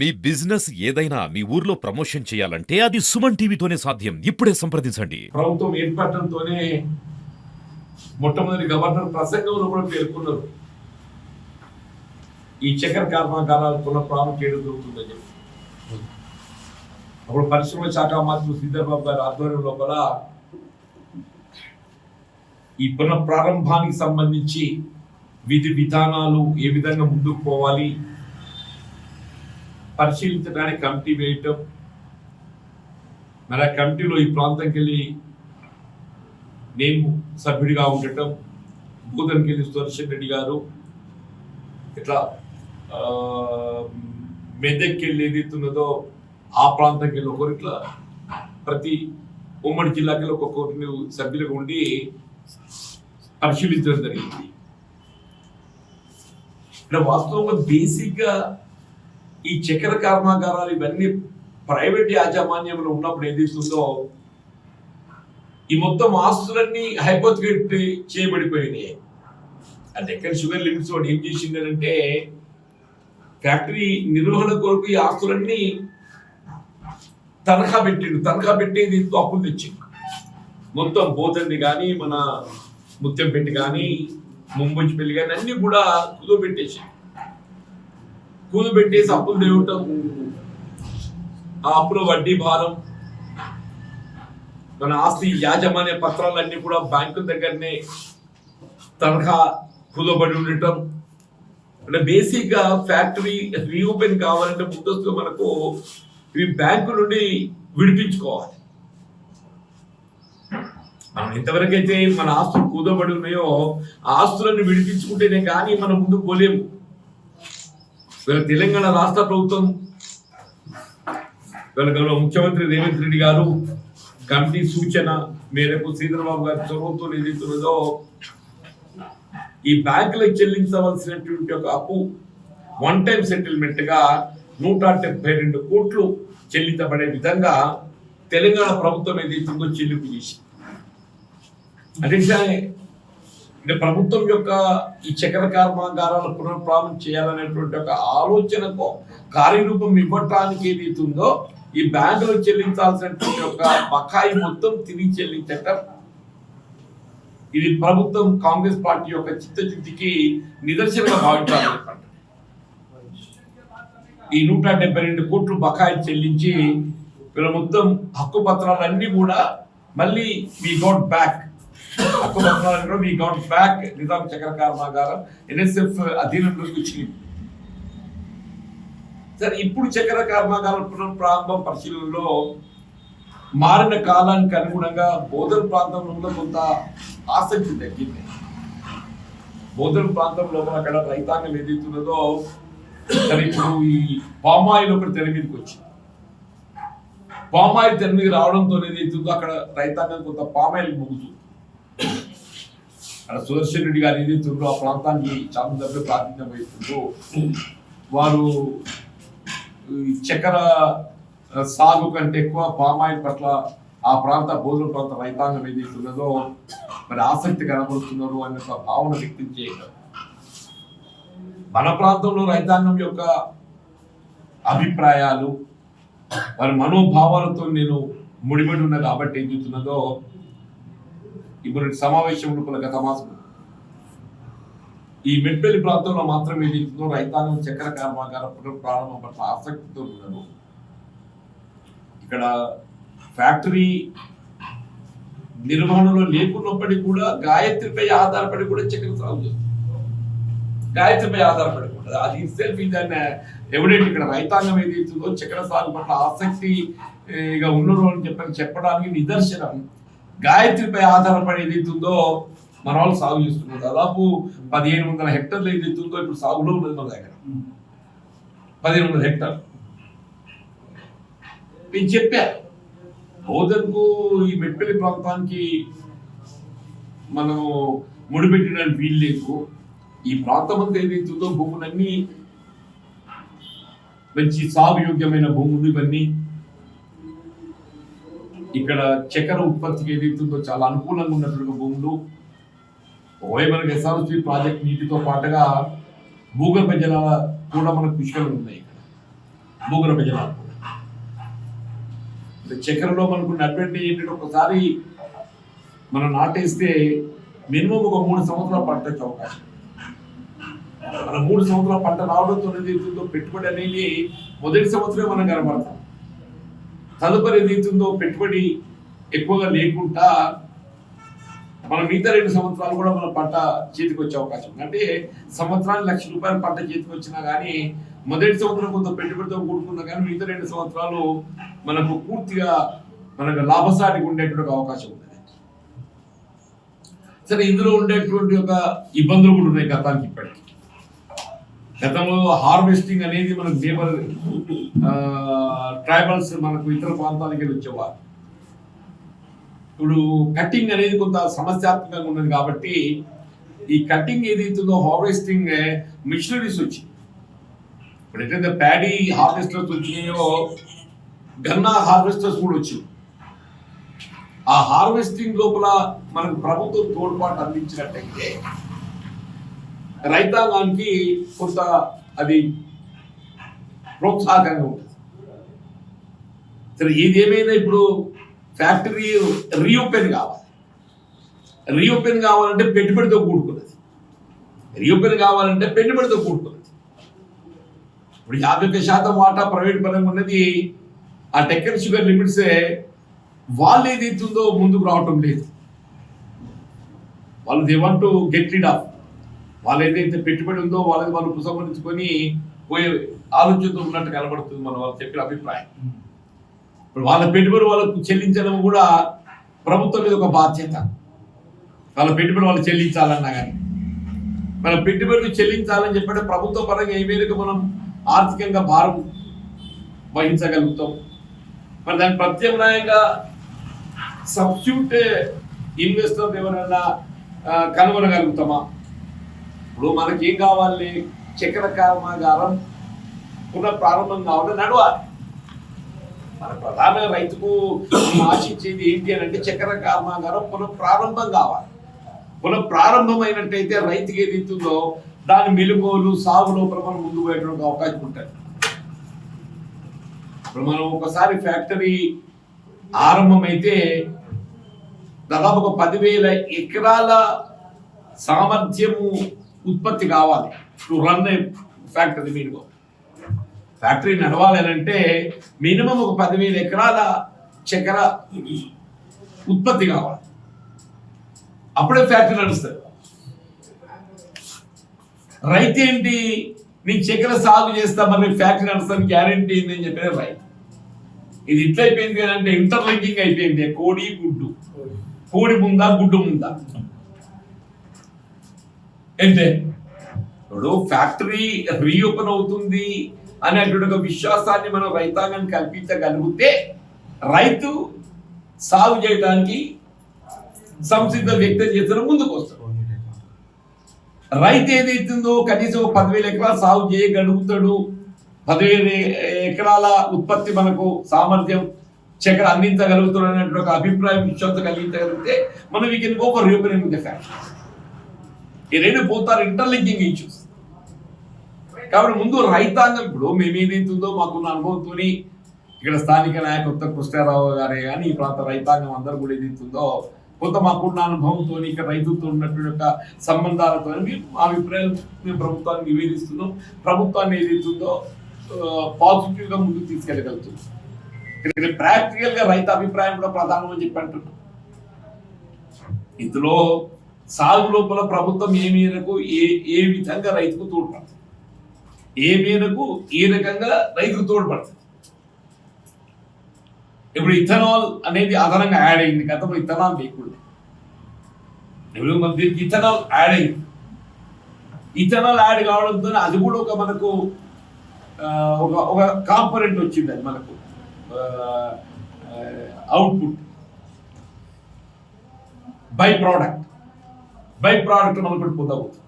మీ business ఏదైనా మీ ఊర్లో promotion చేయాలంటే అది సుమన్ టీవీతోనే సాధ్యం. ఇప్పుడే సంప్రదించండి. ప్రభుత్వం ఏర్పడటంతోనే మొట్టమొదటి గవర్నర్ ప్రసంగంలో కూడా పేర్కొన్నారు ఈ చక్కెర కర్మాగారాలు పునఃప్రారంభం చేయడం జరుగుతుందని చెప్పి. అప్పుడు పరిశ్రమల శాఖ మంత్రి శ్రీధర్బాబు గారి ఆధ్వర్యం లోపల ఈ పునఃప్రారంభానికి సంబంధించి విధి విధానాలు ఏ విధంగా ముందుకు పోవాలి పరిశీలించడానికి కమిటీ వేయటం, మరి ఆ కమిటీలో ఈ ప్రాంతంకి వెళ్ళి నేను సభ్యుడిగా ఉండటం, భూదన్కి వెళ్ళి సుదర్శన్ రెడ్డి గారు, ఇట్లా మెదక్కి వెళ్ళి ఏదైతున్నదో ఆ ప్రాంతంకి వెళ్ళి ఒకరు, ఇట్లా ప్రతి ఉమ్మడి జిల్లాకి ఒక్కొక్కరిని సభ్యులుగా ఉండి పరిశీలించడం జరిగింది. ఇక్కడ వాస్తవంగా బేసిక్గా ఈ చక్కెర కర్మాగారాలు ఇవన్నీ ప్రైవేట్ యాజమాన్యంలో ఉన్నప్పుడు ఏదైతుందో ఈ మొత్తం ఆస్తులన్నీ హైపోథికేట్ చేయబడిపోయినాయి. ఆ డెక్కన్ షుగర్ లిమిట్స్ వాడు ఏం చేసిందంటే ఫ్యాక్టరీ నిర్వహణ కొరకు ఈ ఆస్తులన్నీ తనఖా పెట్టిండు. తనఖా పెట్టి దీంతో అప్పులు తెచ్చిండు. మొత్తం బోధండి కానీ మన ముత్యంపేట కానీ ముంబొచ్చిపల్లి కానీ అన్ని కూడా కుదోబెట్టేసి అప్పులు తేవటం, ఆ అప్పుల వడ్డీ భారం, మన ఆస్తి యాజమాన్య పత్రాలన్నీ కూడా బ్యాంకు దగ్గరనే తనఖా కుదోబడి ఉండటం. అంటే బేసిక్ గా ఫ్యాక్టరీ రీఓపెన్ కావాలంటే ముందస్తుగా మనకు ఇవి బ్యాంకు నుండి విడిపించుకోవాలి. మనం ఎంతవరకైతే మన ఆస్తులు కుదోబడి ఉన్నాయో ఆ ఆస్తులను విడిపించుకుంటేనే కానీ మనం ముందుకు పోలేము. తెలంగాణ రాష్ట్ర ప్రభుత్వం ముఖ్యమంత్రి రేవంత్ రెడ్డి గారు కమిటీ సూచన మేరకు శ్రీధర్బాబు గారి చొరవతో ఏదైతున్నదో ఈ బ్యాంకులకు చెల్లించవలసినటువంటి ఒక అప్పు వన్ టైం సెటిల్మెంట్ గా 172 కోట్లు చెల్లించబడే విధంగా తెలంగాణ ప్రభుత్వం ఏదైతుందో చెల్లింపు చేసి, అంటే ప్రభుత్వం యొక్క ఈ చక్కెర కర్మాగారాల పునఃప్రారంభం చేయాలనేటువంటి ఒక ఆలోచనకు కార్యరూపం ఇవ్వటానికి ఏదైతుందో ఈ బ్యాంకులో చెల్లించాల్సినటువంటి ఒక బకాయి మొత్తం తిరిగి చెల్లించటం, ఇది ప్రభుత్వం కాంగ్రెస్ పార్టీ యొక్క చిత్తశుద్ధికి నిదర్శనంగా భావించాలని చెప్పండి. ఈ 172 కోట్లు బకాయి చెల్లించి వీళ్ళ మొత్తం హక్కు పత్రాలన్నీ కూడా మళ్ళీ వి గోట్ బ్యాక్ నిజాం చక్కెర కర్మాగారం NSF అధీనంలోకి వచ్చింది. సరే, ఇప్పుడు చక్కెర కర్మాగారం పునఃప్రారంభం పరిశీలనలో మారిన కాలానికి అనుగుణంగా బోధన్ ప్రాంతంలో కొంత ఆసక్తి తగ్గింది. బోధన్ ప్రాంతంలో అక్కడ రైతాంగం ఏదైతున్నదో సరే ఇప్పుడు ఈ పామాయిల్ ఒకటి తెర మీదకి వచ్చింది. పామాయిల్ తెర మీద రావడంతో ఏదైతుందో అక్కడ రైతాంగం కొంత పామాయిల్ ముగుతుంది. అక్కడ సుదర్శన్ రెడ్డి గారు ఏదైతుందో ఆ ప్రాంతానికి చాలా దగ్గర ప్రాతినిధ్యం వహిస్తుందో వారు చక్కెర సాగు కంటే ఎక్కువ పామాయిల్ పట్ల ఆ ప్రాంత బోధన ప్రాంత రైతాంగం ఏదైతున్నదో మరి ఆసక్తి కనబడుతున్నారు అనే భావన వ్యక్తం చేయగలరు. మన ప్రాంతంలో రైతాంగం యొక్క అభిప్రాయాలు వారి మనోభావాలతో నేను ముడిపడి ఉన్నా కాబట్టి ఏం చెప్తున్నదో ఇప్పుడు సమావేశంలో గత మాసం ఈ మెట్పల్లి ప్రాంతంలో మాత్రం ఏదైతుందో రైతాంగం చక్కెర కర్మాగారం పునఃప్రారంభం పట్ల ఆసక్తితో ఉన్నారు. ఇక్కడ ఫ్యాక్టరీ నిర్వహణలో లేకున్నప్పటికీ కూడా గాయత్రిపై ఆధారపడి కూడా చక్కెర సాగు చేస్తుంది. గాయత్రిపై ఆధారపడి కూడా అది సెల్ఫ్ దాన్ని ఎవిడెంట్. ఇక్కడ రైతాంగం ఏదైతుందో చక్కెర సాగు పట్ల ఆసక్తిగా ఉన్నారు అని చెప్పడానికి నిదర్శనం గాయత్రిపై ఆధారపడి ఏదైతుందో మన వాళ్ళు సాగు చేస్తున్నారు. దాదాపు 1500 హెక్టర్లు ఏదైతుందో ఇప్పుడు సాగులో ఉన్నది మన దగ్గర 1500 హెక్టర్. నేను చెప్పాను బోధన్కు ఈ మెట్పల్లి ప్రాంతానికి మనం ముడిపెట్టడానికి వీలు లేదు. ఈ ప్రాంతం అంతా ఏదైతుందో భూములన్నీ మంచి సాగు యోగ్యమైన భూములు, ఇవన్నీ ఇక్కడ చక్కెర ఉత్పత్తికి ఏదైతుందో చాలా అనుకూలంగా ఉన్నటువంటి భూములు. మనకి SRC ప్రాజెక్ట్ నీటితో పాటుగా భూగర్భ జలాల కూడా మనకు పుష్కలం ఉన్నాయి. భూగర్భ జలాలు. చక్కెరలో మనకు అడ్వాంటేజ్ ఏంటంటే ఒకసారి మనం నాటేస్తే మినిమం ఒక 3 సంవత్సరాల పంట వచ్చే అవకాశం. మన 3 సంవత్సరాల పంట రావడంతో ఏదైతుందో పెట్టుబడి అనేది మొదటి సంవత్సరమే మనం కనబడతాం. తదుపరి ఏదైతుందో పెట్టుబడి ఎక్కువగా లేకుండా మనం మిగతా 2 సంవత్సరాలు కూడా మన పంట చేతికి వచ్చే అవకాశం ఉంది. అంటే సంవత్సరానికి ₹1,00,000 పంట చేతికి వచ్చినా కానీ మొదటి సంవత్సరం కొంత పెట్టుబడితో కూడుకున్నా కానీ మిగతా 2 సంవత్సరాలు మనకు పూర్తిగా మనకు లాభసాటిగా ఉండేటువంటి అవకాశం ఉంది. సరే, ఇందులో ఉండేటువంటి ఒక ఇబ్బందులు కూడా ఉన్నాయి గతానికి ఇప్పటికి. గతంలో హార్వెస్టింగ్ అనేది మనకు లేబర్ ట్రైబల్స్ మనకు ఇతర ప్రాంతాలకి వెళ్ళి వచ్చేవారు. ఇప్పుడు కటింగ్ అనేది కొంత సమస్యాత్మకంగా ఉన్నది కాబట్టి ఈ కటింగ్ ఏదైతుందో హార్వెస్టింగ్ మిషనరీస్ వచ్చి ఇప్పుడు ఎట్లయితే ప్యాడీ హార్వెస్టర్స్ వచ్చినాయో గన్నా హార్వెస్టర్స్ కూడా వచ్చాయి. ఆ హార్వెస్టింగ్ లోపల మనకు ప్రభుత్వం తోడ్పాటు అందించినట్టయితే రైతాంగానికి కొంత అది ప్రోత్సాహకంగా ఉంటుంది. సరే, ఏదేమైనా ఇప్పుడు ఫ్యాక్టరీ రీఓపెన్ కావాలి. రీఓపెన్ కావాలంటే పెట్టుబడితో కూడుకున్నది. రీఓపెన్ కావాలంటే పెట్టుబడితో కూడుకున్నది. ఇప్పుడు 51% వాటా ప్రైవేట్ పరంగా ఉన్నది. ఆ టెక్కన్ షుగర్ లిమిట్సే వాళ్ళు ఏదైతుందో ముందుకు రావటం లేదు. వాళ్ళు they want to get rid of. వాళ్ళు ఏదైతే పెట్టుబడి ఉందో వాళ్ళని వాళ్ళు ఉపసంహరించుకొని పోయే ఆలోచనతో ఉన్నట్టు కనబడుతుంది మన వాళ్ళు చెప్పిన అభిప్రాయం. ఇప్పుడు వాళ్ళ పెట్టుబడి వాళ్ళకు చెల్లించడం కూడా ప్రభుత్వం మీద ఒక బాధ్యత. వాళ్ళ పెట్టుబడి వాళ్ళు చెల్లించాలన్నా కానీ మన పెట్టుబడులు చెల్లించాలని చెప్పంటే ప్రభుత్వ పరంగా ఏ మేరకు మనం ఆర్థికంగా భారం వహించగలుగుతాం. మరి దానికి ప్రత్యామ్నాయంగా సబ్స్టిట్యూట్ ఇన్వెస్టర్ ఎవరైనా కనుగొనగలుగుతామా? ఇప్పుడు మనకి ఏం కావాలి? చక్కెర కర్మాగారం పునఃప్రారంభం కావాలి, నడవాలి. మన ప్రధాన రైతుకు ఆశించేది ఏంటి అని అంటే చక్కెర కర్మాగారం పునఃప్రారంభం కావాలి. పునఃప్రారంభం అయినట్టయితే రైతుకి ఏది ఇస్తుందో దాని మెలుగోలు సాగు లోపల మనం ముందు పోయేటువంటి అవకాశం ఉంటుంది. ఇప్పుడు మనం ఒకసారి ఫ్యాక్టరీ ఆరంభమైతే దాదాపు ఒక 10,000 ఎకరాల సామర్థ్యము ఉత్పత్తి కావాలి టు రన్ ఫ్యాక్టరీ. మీరు ఫ్యాక్టరీ నడవాలి అంటే మినిమం ఒక 10,000 ఎకరాల చక్కెర ఉత్పత్తి కావాలి. అప్పుడే ఫ్యాక్టరీ నడుస్తుంది. రైతు ఏంటి, నేను చక్కెర సాగు చేస్తా మరి ఫ్యాక్టరీ నడుస్తాను గ్యారంటీ ఏంటి అని చెప్పిన రైతు. ఇది ఇట్లా అయిపోయింది అంటే ఇంటర్లింకింగ్ అయిపోయింది. కోడి గుడ్డు, కోడి ముందా గుడ్డు ముందా అంటే ఇప్పుడు ఫ్యాక్టరీ రీఓపెన్ అవుతుంది అనేటువంటి ఒక విశ్వాసాన్ని మనం రైతాంగాన్ని కల్పించగలిగితే రైతు సాగు చేయడానికి సంసిద్ధ వ్యక్తం చేసిన ముందుకు వస్తాడు. రైతు ఏదైతుందో కనీసం 10,000 ఎకరాలు సాగు చేయగలుగుతాడు. 10,000 ఎకరాల ఉత్పత్తి మనకు సామర్థ్యం చక్కెర అందించగలుగుతాడు అనేటువంటి ఒక అభిప్రాయం విశ్వాసం కలిగించగలిగితే మనం we can go for reopening the factory. ఈ రెండు పోతారు ఇంటర్లింకింగ్ ఇష్యూస్. కాబట్టి ముందు రైతాంగం ఇప్పుడు మేము ఏదైతుందో మాకున్న అనుభవంతో ఇక్కడ స్థానిక నాయకత్వ కృష్ణారావు గారే కానీ ఈ ప్రాంత రైతాంగం అందరూ కూడా ఏదైతుందో కొంత మాకున్న అనుభవంతో ఇక్కడ రైతులతో ఉన్నటువంటి యొక్క సంబంధాలతో మా అభిప్రాయం మేము ప్రభుత్వాన్ని నివేదిస్తున్నాం. ప్రభుత్వాన్ని ఏదైతుందో పాజిటివ్ గా ముందుకు తీసుకెళ్ళగలుగుతుంది. ప్రాక్టికల్ గా రైతు అభిప్రాయం కూడా ప్రధానం అని చెప్పి అంటున్నాం. ఇందులో సాగు లోపల ప్రభుత్వం ఏ మేరకు ఏ విధంగా రైతుకు తోడ్పడుతుంది, ఏ మేరకు ఏ రకంగా రైతుకు తోడ్పడుతుంది. ఇప్పుడు ఇథనాల్ అనేది అదనంగా యాడ్ అయింది. గతంలో ఇథనాల్ లేకుండా ఇప్పుడు మన దీనికి ఇథనాల్ యాడ్ అయింది. ఇథనాల్ యాడ్ కావడంతో అది కూడా ఒక మనకు ఒక కాంపోనెంట్ వచ్చింది. అది మనకు అవుట్పుట్ బై ప్రోడక్ట్ మనకు పొందవచ్చు.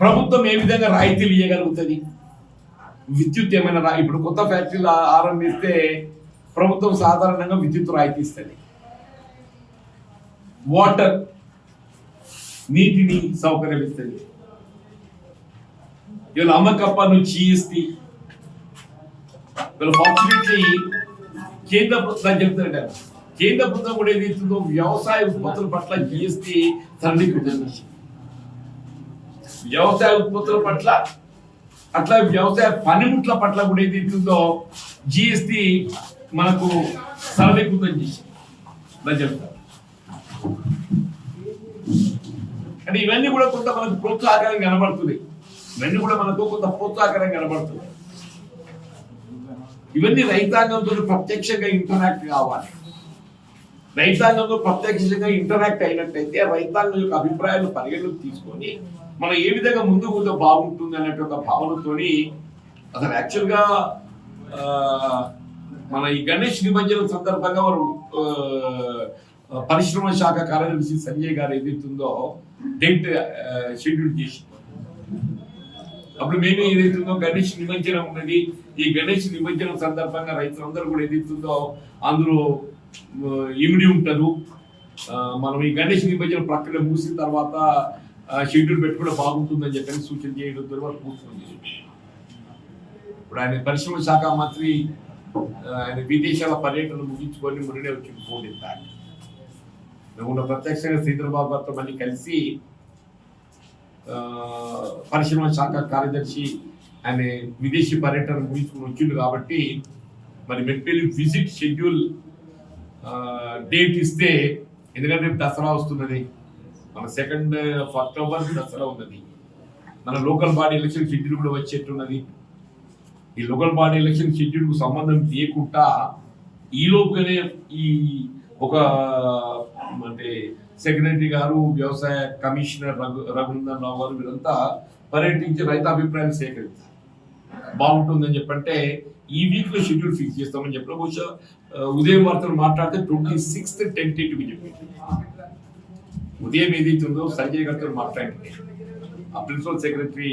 ప్రభుత్వం ఏ విధంగా రాయితీలు ఇవ్వగలుగుతుంది? విద్యుత్ ఏమైనా ఇప్పుడు కొత్త ఫ్యాక్టరీలు ఆరంభిస్తే ప్రభుత్వం సాధారణంగా విద్యుత్ రాయితీ ఇస్తుంది. వాటర్ నీటిని సౌకర్యం ఇస్తుంది. ఇవాళ అమ్మకప్ప నుంచి GST వీళ్ళు ఫార్చునేట్లీ కేంద్ర ప్రభుత్వం చెప్తారు కదా, కేంద్ర ప్రభుత్వం కూడా ఏదైతుందో వ్యవసాయ ఉత్పత్తుల పట్ల జిఎస్టీ సరళీకృతం చేసింది. వ్యవసాయ ఉత్పత్తుల పట్ల అట్లా వ్యవసాయ పనిముట్ల పట్ల కూడా ఏదైతుందో జిఎస్టీ మనకు సరళీకృతం చేసింది చెప్తారు. అంటే ఇవన్నీ కూడా కొంత మనకు ప్రోత్సాహకరం కనబడుతుంది. ఇవన్నీ కూడా మనకు కొంత ప్రోత్సాహకరం కనబడుతుంది. ఇవన్నీ రైతాంగంతో ప్రత్యక్షంగా ఇంటరాక్ట్ కావాలి. రైతాంగంతో ప్రత్యక్షంగా ఇంటరాక్ట్ అయినట్టయితే రైతాంగం యొక్క అభిప్రాయాలు పరిగణలోకి తీసుకొని మనం ఏ విధంగా ముందుకు పోతే బాగుంటుంది అన్నట్టు ఒక భావనతోని అసలు యాక్చువల్గా మన ఈ గణేష్ నిమజ్జనం సందర్భంగా వారు పరిశ్రమ శాఖ కార్యదర్శి సంజయ్ గారు ఏదైతుందో డేట్ షెడ్యూల్ చేసి అప్పుడు మేము ఏదైతుందో గణేష్ నిమజ్జనం ఉన్నది. ఈ గణేష్ నిమజ్జనం సందర్భంగా రైతులందరూ కూడా ఏదైతుందో అందులో ఇమిడి ఉంటారు. మనం ఈ గణేష్ నిమజ్జనం ప్రక్రియ ముగిసిన తర్వాత షెడ్యూల్ పెట్టుకుంటే బాగుంటుందని చెప్పని సూచన చేయడం ద్వారా కూర్చుంది. ఇప్పుడు ఆయన పరిశ్రమ శాఖ మంత్రి ఆయన విదేశాల పర్యటన ముగించుకొని మొన్ననే వచ్చి పోటీ మేము ప్రత్యక్షంగా శ్రీధరబాబు గారితో మళ్ళీ కలిసి పరిశ్రమ శాఖ కార్యదర్శి ఆయన విదేశీ పర్యటన ముగించుకుని వచ్చిండు కాబట్టి మరి మెట్పల్లి విజిట్ షెడ్యూల్ డేట్ ఇస్తే, ఎందుకంటే దసరా వస్తున్నది, మన 2 అక్టోబర్ దసరా ఉన్నది, మన లోకల్ బాడీ ఎలక్షన్ షెడ్యూల్ కూడా వచ్చేట్టున్నది. ఈ లోకల్ బాడీ ఎలక్షన్ షెడ్యూల్కు సంబంధం లేకుండా ఈ లోపుగానే ఈ ఒక అంటే సెక్రటరీ గారు, వ్యవసాయ కమిషనర్ రఘునందన్ రావు గారు వీరంతా పర్యటించి రైతాభిప్రాయాలు సేకరిస్తారు. బాగుంటుందని చెప్పంటే ఈ వీక్ లో షెడ్యూల్ ఫిక్స్ చేస్తామని చెప్పిన బహుశా ఉదయం వార్తలు మాట్లాడితే 26th టెంటేటివ్ చెప్పి ఉదయం ఏదైతుందో సంజయ్ గారితో మాట్లాడింది. ఆ ప్రిన్సిపల్ సెక్రటరీ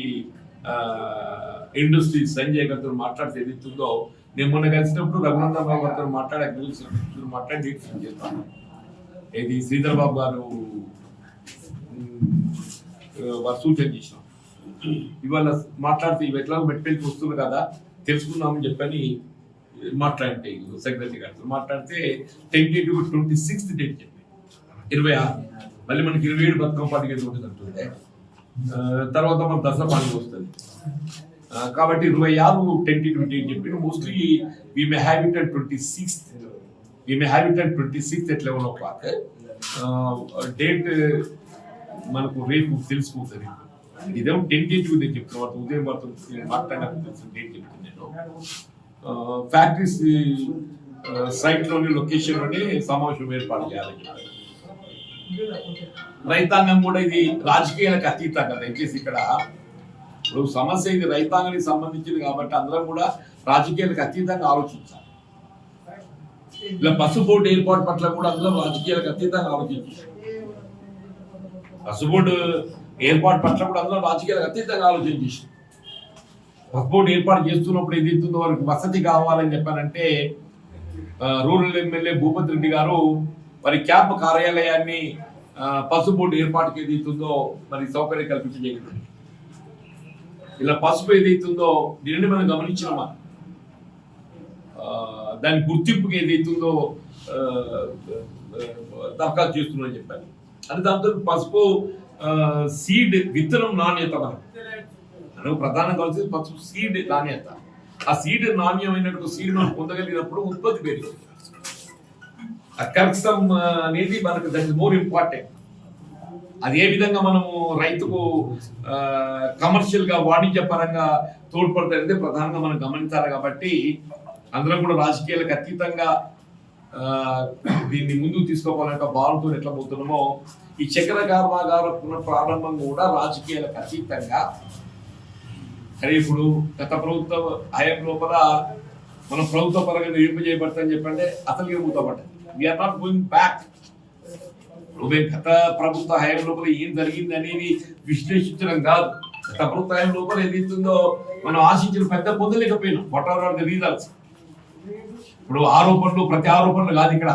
ఇండస్ట్రీ సంజయ్ గారితో మాట్లాడితే ఏదైతుందో నేను మొన్న కలిసినప్పుడు రఘునందన్ రావు గారితో మాట్లాడి డేట్ ఫిక్స్ చేస్తాను. ఇది శ్రీధర్ బాబు గారు వారు సూచన చేసినాం. ఇవాళ మాట్లాడితే ఇవి ఎట్లా మెట్పల్లికి వస్తుంది కదా తెలుసుకుందామని చెప్పని మాట్లాడితే సెక్రటరీ గారితో మాట్లాడితే టెంటేటివ్ 26th డేట్ చెప్పి 26 మళ్ళీ మనకి 27 బతుకమ్మ పండుగ ఉంటుంది అంటుంది. తర్వాత మన దసరా పండుగ వస్తుంది కాబట్టి 26 టెంటేటివ్ డేట్ చెప్పి mostly we may have it at 26th. We may have it at 26th at 11 o'clock. Date మనకు రేపు తెలిసిపోతుంది. ఇదేమో టెంటేటివ్ నేను చెప్తున్నా, ఉదయం మాట్లాడినప్పుడు తెలిసిన డేట్ చెప్తుంది. నేను ఫ్యాక్టరీస్ సైట్లోని లొకేషన్లోని సమావేశం ఏర్పాటు చేయాలని రైతాంగం కూడా ఇది రాజకీయాలకు అతీతంగా దయచేసి ఇక్కడ ఇప్పుడు సమస్య ఇది రైతాంగానికి సంబంధించింది కాబట్టి అందరం కూడా రాజకీయాలకు అతీతంగా ఆలోచించాలి. ఇలా పసు బోర్డు ఏర్పాటు పట్ల కూడా అందులో రాజకీయాలకు అతీతంగా ఆలోచించారు. పసు బోర్డు ఏర్పాటు పట్ల కూడా అందులో రాజకీయాలకు అతీతంగా ఆలోచించారు. పసు బోర్డు ఏర్పాటు చేస్తున్నప్పుడు ఏదైతుందో వారికి వసతి కావాలని చెప్పానంటే రూరల్ ఎమ్మెల్యే భూపతి రెడ్డి గారు మరి క్యాంప్ కార్యాలయాన్ని పసు బోర్డు ఏర్పాటుకి ఏదైతుందో మరి సౌకర్యం కల్పించగలిగింది. ఇలా పసుపు ఏదైతుందో దీనిని మనం గమనించినామా, దాని గుర్తింపుకి ఏదైతుందో దరఖాస్తు చేస్తున్నామని చెప్పాను. అంటే దాంతో పసుపు సీడ్ విత్తనం నాణ్యత మనకు ప్రధానంగా కావాల్సింది పసుపు సీడ్ నాణ్యత. ఆ సీడ్ నాణ్యమైనటువంటి సీడ్ మనం పొందగలిగినప్పుడు ఉత్పత్తి పెరుగుతుంది. ఆ కర్క్సం అనేది మనకు దట్ ఇస్ మోర్ ఇంపార్టెంట్. అది ఏ విధంగా మనము రైతుకు కమర్షియల్ గా వాణిజ్య పరంగా తోడ్పడుతుంది ప్రధానంగా మనం గమనించాలి. కాబట్టి అందరం కూడా రాజకీయాలకు అతీతంగా దీన్ని ముందుకు తీసుకోవాలంటే భావనతో ఎట్లా పోతున్నామో ఈ చక్కెర కర్మాగార పునఃప్రారంభం కూడా రాజకీయాలకు అతీతంగా. అరే ఇప్పుడు గత ప్రభుత్వ హయాం లోపల మనం ప్రభుత్వ పరంగా నిర్మింపజేయబడతామని చెప్పంటే అసలు మూతపడ్డది. We are not going back. గత ప్రభుత్వ హయాం లోపల ఏం జరిగింది అనేది విశ్లేషించడం కాదు. గత ప్రభుత్వ హయాం లోపల ఏదైతుందో మనం ఆశించిన పెద్ద పొందలేకపోయినాం. What are the reasons. ఇప్పుడు ఆరోపణలు ప్రతి ఆరోపణలు కాదు, ఇక్కడ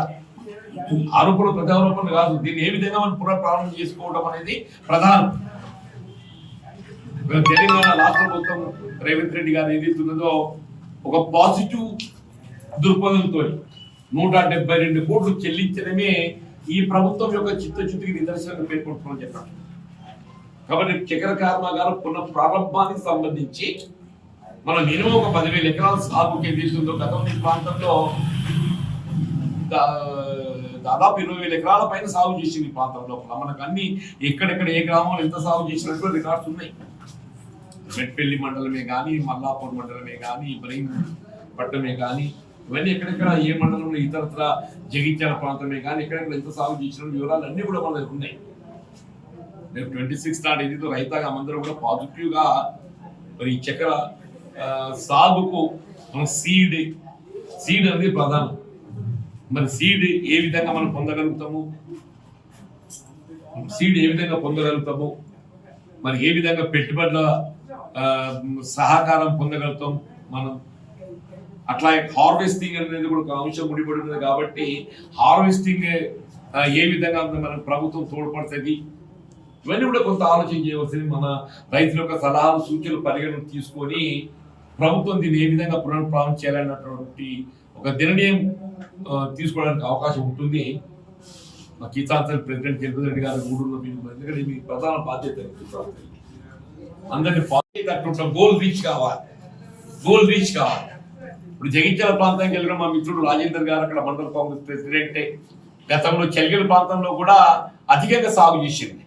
ఆరోపణలు ప్రతి ఆరోపణలు కాదు. దీన్ని ఏ విధంగా మనం పునఃప్రారంభం చేసుకోవడం అనేది ప్రధానం. తెలంగాణ రాష్ట్ర ప్రభుత్వం రేవంత్ రెడ్డి గారు ఏదైతున్నదో ఒక పాజిటివ్ దృక్పథంతో 172 కోట్లు చెల్లించడమే ఈ ప్రభుత్వం యొక్క చిత్తశుద్ధికి నిదర్శనంగా పేర్కొంటున్నామని చెప్పారు. కాబట్టి చక్కెర కర్మాగారం పునః ప్రారంభానికి సంబంధించి మన మినిమం ఒక 10,000 ఎకరాల సాగుకి ఎదుగుతుందో గతంలో ఈ ప్రాంతంలో దాదాపు 20,000 ఎకరాల పైన సాగు చేసింది ఈ ప్రాంతంలో. మనకు అన్ని ఎక్కడెక్కడ ఏ గ్రామంలో ఎంత సాగు చేసినట్టు రికార్డ్స్ ఉన్నాయి. మెట్పల్లి మండలమే కానీ, మల్లాపూర్ మండలమే కానీ, ఇబ్రహీంపట్నమే కానీ, ఇవన్నీ ఎక్కడెక్కడ ఏ మండలంలో ఇతరత్ర జగిత్యాల ప్రాంతమే కానీ ఎక్కడెక్కడ ఎంత సాగు చేసిన వివరాలు అన్ని కూడా మన దగ్గర ఉన్నాయి. రేపు 26 నాడు ఏదైతే రైతాంగం అందరూ కూడా పాజిటివ్ గా మరి ఈ చక్కెర సాగుకు మనం సీడ్ అనేది ప్రధానం. మరి సీడ్ ఏ విధంగా మనం పొందగలుగుతాము, మరి ఏ విధంగా పెట్టుబడుల సహకారం పొందగలుగుతాం మనం. అట్లాగే హార్వెస్టింగ్ అనేది కూడా ఒక అంశం ముడిపడి ఉంది. కాబట్టి హార్వెస్టింగ్ ఏ విధంగా మన ప్రభుత్వం తోడ్పడుతుంది, ఇవన్నీ కూడా కొంత ఆలోచన చేయవలసింది. మన రైతుల యొక్క సలహాలు సూచనలు పరిగణన తీసుకొని ప్రభుత్వం దీన్ని ఏ విధంగా పునఃప్రారంభం చేయాలన్నటువంటి ఒక నిర్ణయం తీసుకోవడానికి అవకాశం ఉంటుంది. మా కిసాన్ సెల్ ప్రెసిడెంట్ కేంద్ర రెడ్డి గారు గూడూరులో ఎందుకంటే మీ ప్రధాన బాధ్యత అందరినీ ఫాలో గోల్ రీచ్ కావాలి. ఇప్పుడు జగిత్యాల ప్రాంతానికి వెళ్ళిన మా మిత్రుడు రాజేందర్ గారు అక్కడ మండల కాంగ్రెస్ ప్రెసిడెంటే. గతంలో చెల్గల్ ప్రాంతంలో కూడా అధికంగా సాగు చేసింది.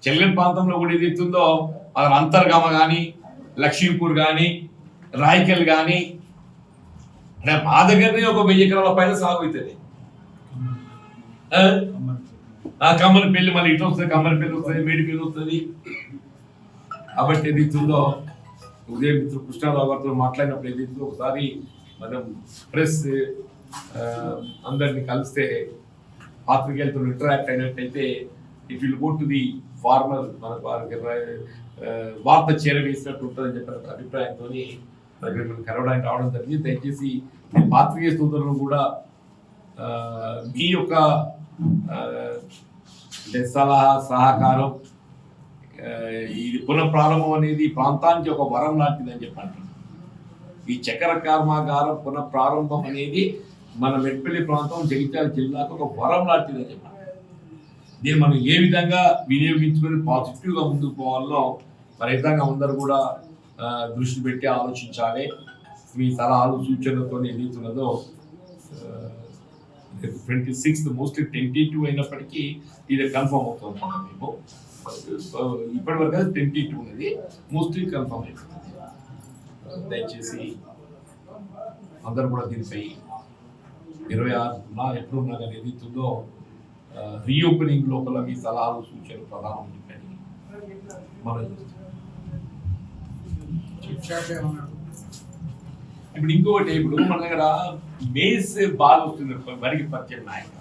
చెల్గల్ ప్రాంతంలో కూడా ఏదైతుందో అంతర్గామ కానీ, లక్ష్మీపూర్ కానీ, రాయకల్ కానీ, అంటే మా దగ్గరనే ఒక 1000 ఎకరాల పైన సాగు అవుతుంది. కమ్మరిపల్లి మళ్ళీ ఇటు వస్తుంది, కమ్మరిపల్లి వస్తుంది, మేడిపల్లి వస్తుంది. కాబట్టి ఏదైతుందో ఉదయం మిత్రుడు కృష్ణారావు గారితో మాట్లాడినప్పుడు ఏదైతుందో ఒకసారి మనం ప్రెస్ అందరినీ కలిస్తే పాత్రికేయులతో ఇంటరాక్ట్ అయినట్టయితే it will go to the farmer, మన వార్త చేరవేసినట్టు ఉంటుందని చెప్పిన అభిప్రాయంతో కలవడానికి రావడం జరిగింది. దయచేసి పాత్రికేయ సోదరులను కూడా మీ యొక్క సలహా సహకారం, ఇది పునఃప్రారంభం అనేది ప్రాంతానికి ఒక వరం లాంటిది అని చెప్పండి. ఈ చక్కెర కర్మాగారం పునఃప్రారంభం అనేది మన మెట్పల్లి ప్రాంతం, జగిత్యాల జిల్లాకు ఒక వరం లాంటిది అని చెప్పండి. దీన్ని మనం ఏ విధంగా వినియోగించుకొని పాజిటివ్గా ముందుకు పోవాలో రైతాంగం అందరూ కూడా దృష్టి పెట్టి ఆలోచించాలి. మీ సలహాలు సూచనలతో ఏదైతున్నదో 26 మోస్ట్లీ 22 అయినప్పటికీ ఇది కన్ఫర్మ్ అవుతుంది. మేము ఇప్పటి వరకు 22 ఉన్నది, మోస్ట్లీ కన్ఫర్మ్ అయిపోతుంది. దయచేసి అందరూ కూడా దీనిపై 26 ఎప్పుడున్నా కానీ ఏదైతుందో రీఓపెనింగ్ లోపల మీ సలహాలు సూచనలు ప్రధానం చెప్పని మనం ఇప్పుడు ఇంకొకటి, ఇప్పుడు మన దగ్గర మేజ్ బాగా వస్తుంది వరికి పరిచయం నాయక.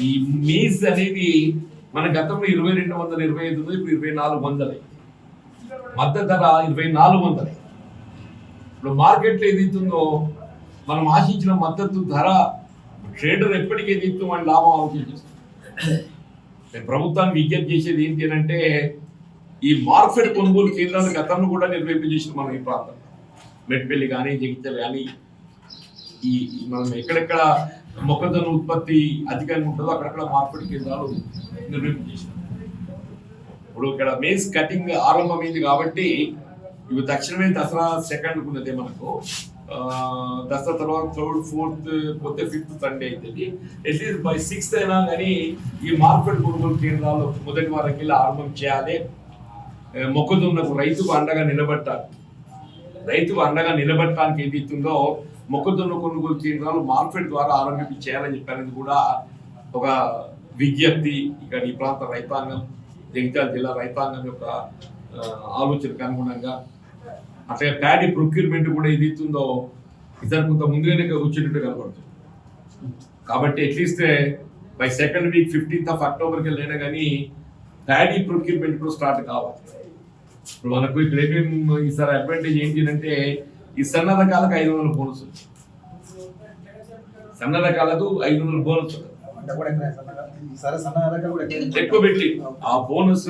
ఈ మేజ్ అనేది మన గతంలో 2225 ఉంది, ఇప్పుడు 2400. మద్దతు ధర 2400. ఇప్పుడు మార్కెట్లో ఏదైతుందో మనం ఆశించిన మద్దతు ధర ట్రేడర్ ఎప్పటికీ ఏదైతే మన లాభం ఆలోచించేస్తుంది. ప్రభుత్వాన్ని విజ్ఞప్తి చేసేది ఏంటి అంటే ఈ మార్కెట్ కొనుగోలు కేంద్రాలు గతంలో కూడా నిర్వహింపజేసిన మనం ఈ ప్రాంతంలో మెట్పల్లి కానీ, జగిత్యాల కానీ, ఈ మనం ఎక్కడెక్కడ మొక్కజొన్న ఉత్పత్తి అధికంగా ఉంటుందో అక్కడక్కడ మార్కెట్ కేంద్రాలు నిర్వహింపజేసినాం. ఇప్పుడు ఇక్కడ మేజ్ కటింగ్ ఆరంభమైంది కాబట్టి ఇవి తక్షణమే దసరా 2nd ఉన్నదే మనకు. దసరా తర్వాత 3rd, 4th పోతే 5th సండే అవుతుంది. అట్లీస్ట్ బై 6th అయినా కానీ ఈ మార్కెట్ కొనుగోలు కేంద్రాలు మొదటి వారికి వెళ్ళి ఆరంభం చేయాలి. మొక్కజొన్నకు రైతుకు అండగా నిలబెట్టడానికి ఏదైతుందో మొక్కజొన్న కొనుగోలు కేంద్రాలు మార్కెట్ ద్వారా ఆరంభించి చేయాలని చెప్పారని కూడా ఒక విజ్ఞప్తి. ఇక్కడ ఈ ప్రాంత రైతాంగం, జగిత్యాల జిల్లా రైతాంగం యొక్క ఆలోచనకు అనుగుణంగా అట్లాగే ప్యాడీ ప్రొక్యూర్మెంట్ కూడా ఏదైతుందో ఇతర కొంత ముందుగానే వచ్చేటట్టు కనబడుతుంది. కాబట్టి at least by 2nd week 15th అక్టోబర్కి వెళ్ళినా కానీ ప్యాడీ ప్రొక్యూర్మెంట్ కూడా స్టార్ట్ కావాలి. ఇప్పుడు మనకు ఇక్కడ ఏమేమి ఈసారి అడ్వాంటేజ్ ఏంటి అంటే ఈ సన్న రకాలకు 500 బోనస్ ఉంది. సన్న రకాలకు 500 బోనస్ ఎక్కువ పెట్టి ఆ బోనస్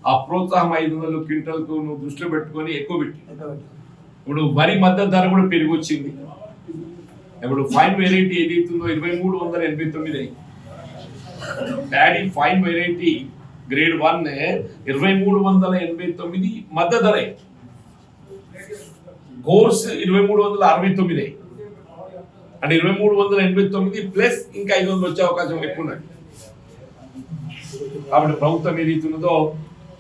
ఆ ప్రోత్సాహం 500 క్వింటల్కు నువ్వు దృష్టిలో పెట్టుకొని ఎక్కువ పెట్టి ఇప్పుడు వరి మద్దతు ధర కూడా పెరిగి వచ్చింది. ఇప్పుడు ఫైన్ వెరైటీ ఏదైతుందో 2389 అయింది. ప్యాడీ ఫైన్ వెరైటీ గ్రేడ్ 1 2389 మద్దతు ధర. కోర్స్ 2369 అంటే 2389 ప్లస్ ఇంకా 500 వచ్చే అవకాశం ఎక్కువ ఉన్నది. కాబట్టి ప్రభుత్వం ఏదైతున్నదో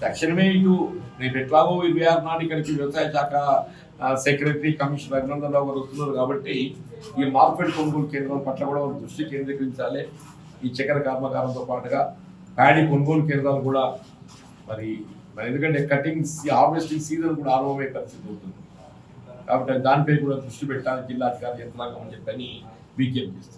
తక్షణమే ఇటు రేపు ఎట్లాగో 26 నాడు ఇక్కడికి వ్యవసాయ శాఖ సెక్రటరీ కమిషనర్ అభినందన్ రావు గారు వస్తున్నారు. కాబట్టి ఈ మార్కెట్ కొనుగోలు కేంద్రం పట్ల కూడా దృష్టి కేంద్రీకరించాలి. ఈ చక్కెర కర్మాగారంతో పాటుగా ప్యాడీ కొనుగోలు కేంద్రాలు కూడా మరి ఎందుకంటే కటింగ్స్ హార్వెస్టింగ్ సీజన్ కూడా ఆరంభమయ్యే పరిస్థితి అవుతుంది. కాబట్టి దానిపై కూడా దృష్టి పెట్టాలి జిల్లాధికారి యంత్రాంగం అని చెప్పని విజ్ఞప్తి చేస్తుంది.